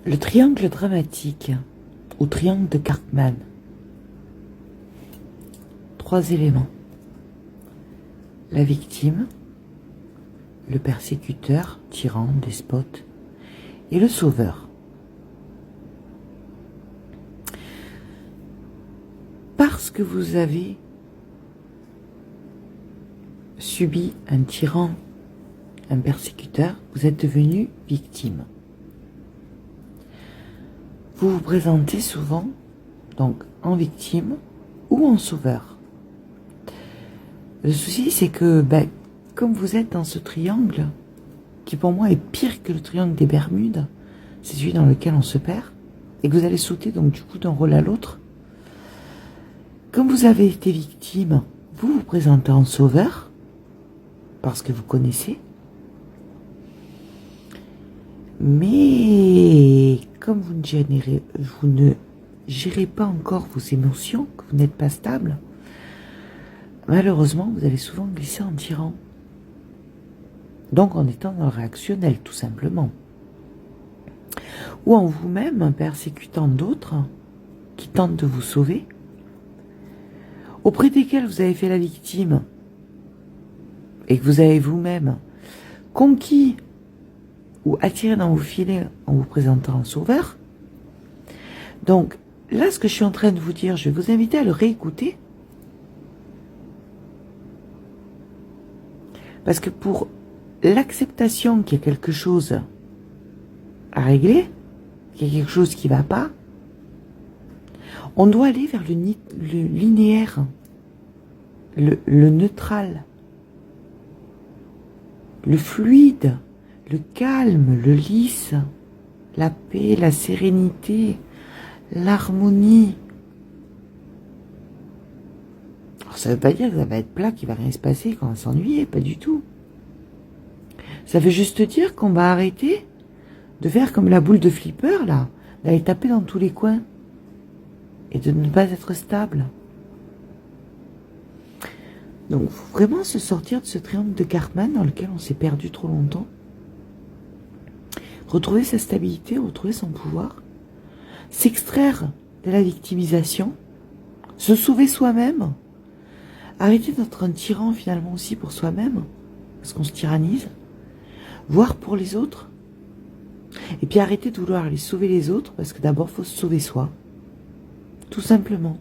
Le triangle dramatique, ou triangle de Cartman. 3 éléments. La victime, le persécuteur, tyran, despote, et le sauveur. Parce que vous avez subi un tyran, un persécuteur, vous êtes devenu victime. Vous vous présentez souvent donc en victime ou en sauveur. Le souci, c'est que comme vous êtes dans ce triangle, qui pour moi est pire que le triangle des Bermudes, c'est celui dans lequel on se perd, et que vous allez sauter donc du coup d'un rôle à l'autre. Comme vous avez été victime, vous vous présentez en sauveur, parce que vous connaissez, mais comme vous ne gérez pas encore vos émotions, que vous n'êtes pas stable, malheureusement, vous allez souvent glisser en tyran. Donc en étant dans le réactionnel, tout simplement. Ou en vous-même persécutant d'autres qui tentent de vous sauver, auprès desquels vous avez fait la victime, et que vous avez vous-même conquis ou attiré dans vos filets en vous présentant en sauveur. Donc là, ce que je suis en train de vous dire, je vais vous inviter à le réécouter. Parce que pour l'acceptation qu'il y a quelque chose à régler, qu'il y a quelque chose qui ne va pas, on doit aller vers le linéaire, le neutral, le fluide, le calme, le lisse, la paix, la sérénité, l'harmonie. Alors ça ne veut pas dire que ça va être plat, qu'il ne va rien se passer, qu'on va s'ennuyer, pas du tout. Ça veut juste dire qu'on va arrêter de faire comme la boule de flipper, là, d'aller taper dans tous les coins et de ne pas être stable. Donc, il faut vraiment se sortir de ce triangle de Cartman dans lequel on s'est perdu trop longtemps. Retrouver sa stabilité, retrouver son pouvoir, s'extraire de la victimisation, se sauver soi-même, arrêter d'être un tyran finalement aussi pour soi-même, parce qu'on se tyrannise, voire pour les autres, et puis arrêter de vouloir aller sauver les autres, parce que d'abord il faut se sauver soi, tout simplement.